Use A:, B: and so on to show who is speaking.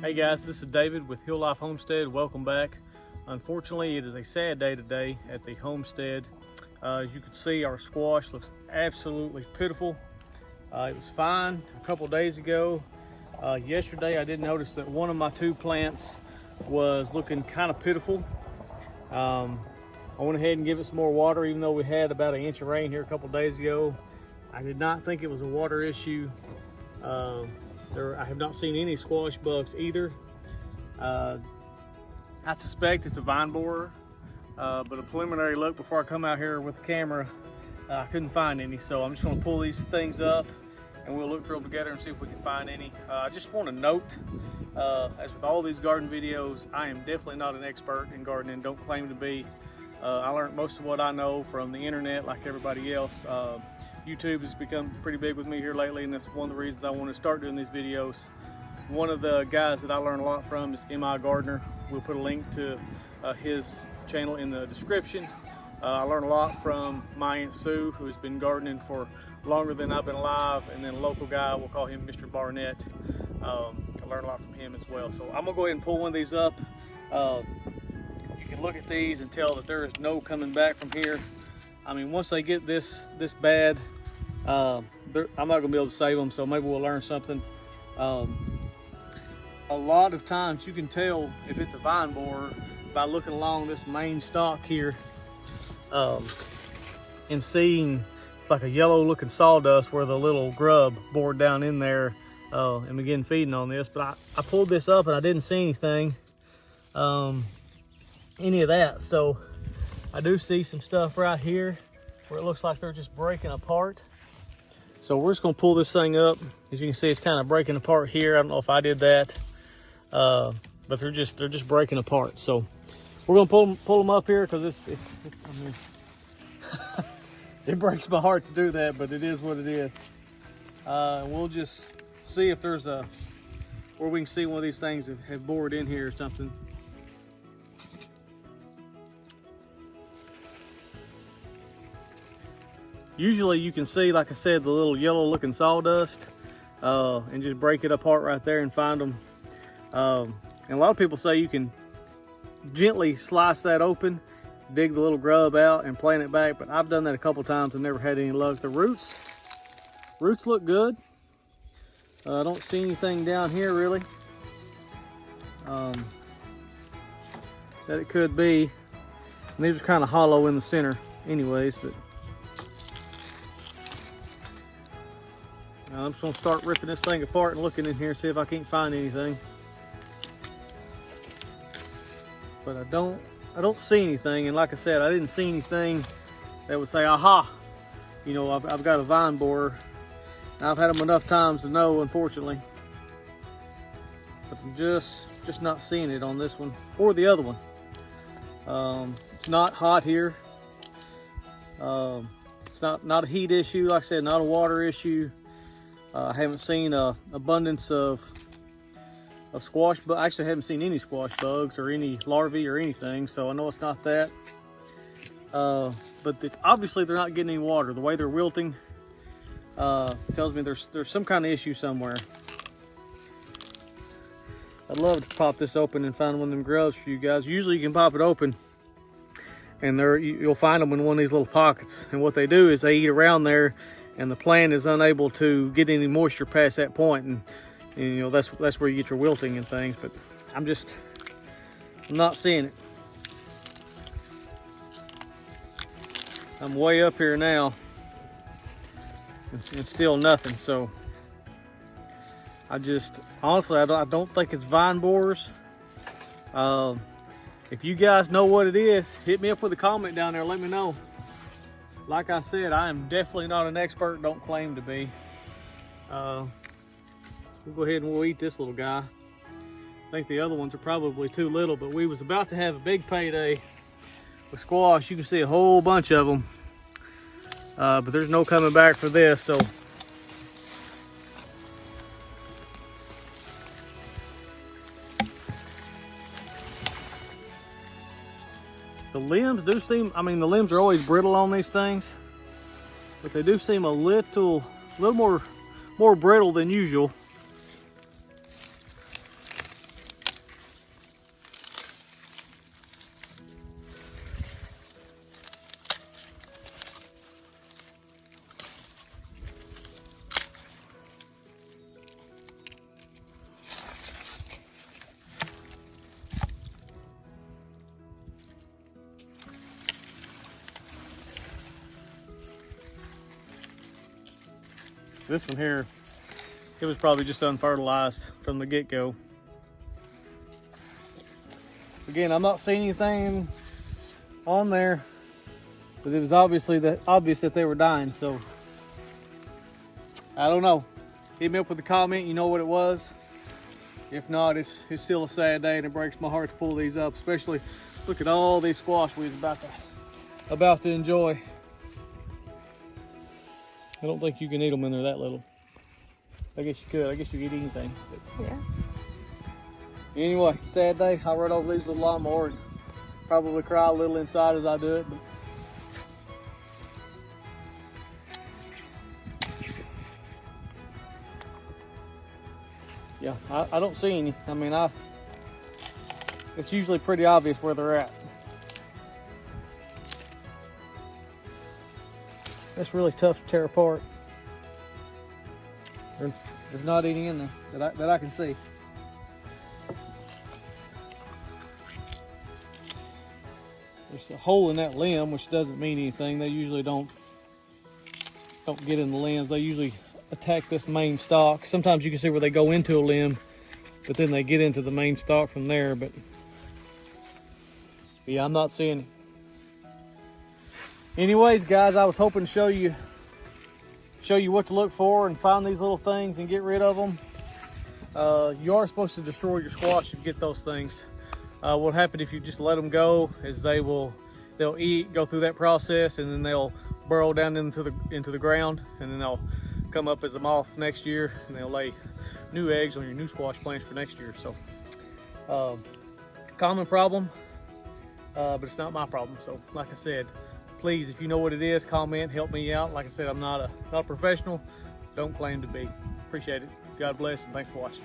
A: Hey guys, this is David with Hill Life Homestead. Welcome back. Unfortunately, it is a sad day today at the homestead. As you can see, our squash looks absolutely pitiful. It was fine a couple days ago. Yesterday, I did notice that one of my two plants was looking kind of pitiful. I went ahead and gave it some more water, even though we had about an inch of rain here a couple days ago. I did not think it was a water issue. I have not seen any squash bugs either. I suspect it's a vine borer, but a preliminary look before I come out here with the camera, I couldn't find any. So I'm just going to pull these things up and we'll look through them together and see if we can find any. I just want to note, as with all these garden videos, I am definitely not an expert in gardening, don't claim to be. I learned most of what I know from the internet like everybody else. YouTube has become pretty big with me here lately, and that's one of the reasons I want to start doing these videos. One of the guys that I learned a lot from is M.I. Gardener. We'll put a link to his channel in the description. I learned a lot from my Aunt Sue, who has been gardening for longer than I've been alive, and then a local guy, we'll call him Mr. Barnett. I learned a lot from him as well. So I'm gonna go ahead and pull one of these up. You can look at these and tell that there is no coming back from here. I mean, once they get this bad, I'm not gonna be able to save them, so maybe we'll learn something. A lot of times you can tell if it's a vine borer by looking along this main stalk here and seeing it's like a yellow looking sawdust where the little grub bored down in there and began feeding on this. But I pulled this up and I didn't see anything, any of that. So I do see some stuff right here where it looks like they're just breaking apart. So we're just gonna pull this thing up. As you can see, it's kind of breaking apart here. I don't know if I did that, but they're just breaking apart. So we're gonna pull them up here because I mean, it breaks my heart to do that, but it is what it is. We'll just see if there's where we can see one of these things have bored in here or something. Usually you can see, like I said, the little yellow looking sawdust and just break it apart right there and find them. And a lot of people say you can gently slice that open, dig the little grub out and plant it back, but I've done that a couple times and never had any luck. The roots look good. I don't see anything down here really that it could be. And these are kind of hollow in the center anyways, but I'm just gonna start ripping this thing apart and looking in here, see if I can't find anything. But I don't see anything, and like I said, I didn't see anything that would say, aha, you know, I've got a vine borer. I've had them enough times to know, unfortunately. But I'm just not seeing it on this one or the other one. It's not hot here. It's not a heat issue, like I said, not a water issue. I haven't seen an abundance of squash, but I actually haven't seen any squash bugs or any larvae or anything, so I know it's not that. But obviously they're not getting any water. The way they're wilting tells me there's some kind of issue somewhere. I'd love to pop this open and find one of them grubs for you guys. Usually you can pop it open and you'll find them in one of these little pockets. And what they do is they eat around there, and the plant is unable to get any moisture past that point, and you know that's where you get your wilting and things. But I'm not seeing it. I'm way up here now, and still nothing. So honestly, I don't think it's vine borers. If you guys know what it is, hit me up with a comment down there. Let me know. Like I said, I am definitely not an expert, don't claim to be. We'll go ahead and we'll eat this little guy. I think the other ones are probably too little, but we was about to have a big payday with squash. You can see a whole bunch of them, but there's no coming back for this. So the limbs do seem, I mean, the limbs are always brittle on these things, but they do seem a little more brittle than usual. This one here, it was probably just unfertilized from the get-go. Again, I'm not seeing anything on there, but it was obvious that they were dying, so I don't know. Hit me up with a comment, you know what it was. If not, it's still a sad day, and it breaks my heart to pull these up, especially look at all these squash we was about to enjoy. I don't think you can eat them when they're that little. I guess you could. I guess you could eat anything. But
B: Yeah.
A: anyway, sad day. I'll run over these with a lawnmower and probably cry a little inside as I do it. But yeah, I don't see any. I mean, it's usually pretty obvious where they're at. That's really tough to tear apart. There's not any in there that I can see. There's a hole in that limb, which doesn't mean anything. They usually don't get in the limbs. They usually attack this main stalk. Sometimes you can see where they go into a limb, but then they get into the main stalk from there. But yeah, I'm not seeing it. Anyways, guys, I was hoping to show you what to look for and find these little things and get rid of them. You are supposed to destroy your squash if you get those things. What happens if you just let them go is they'll eat, go through that process, and then they'll burrow down into the ground, and then they'll come up as a moth next year, and they'll lay new eggs on your new squash plants for next year. So common problem, but it's not my problem. So like I said, please, if you know what it is, comment, help me out. Like I said, I'm not a professional, don't claim to be. Appreciate it. God bless, and thanks for watching.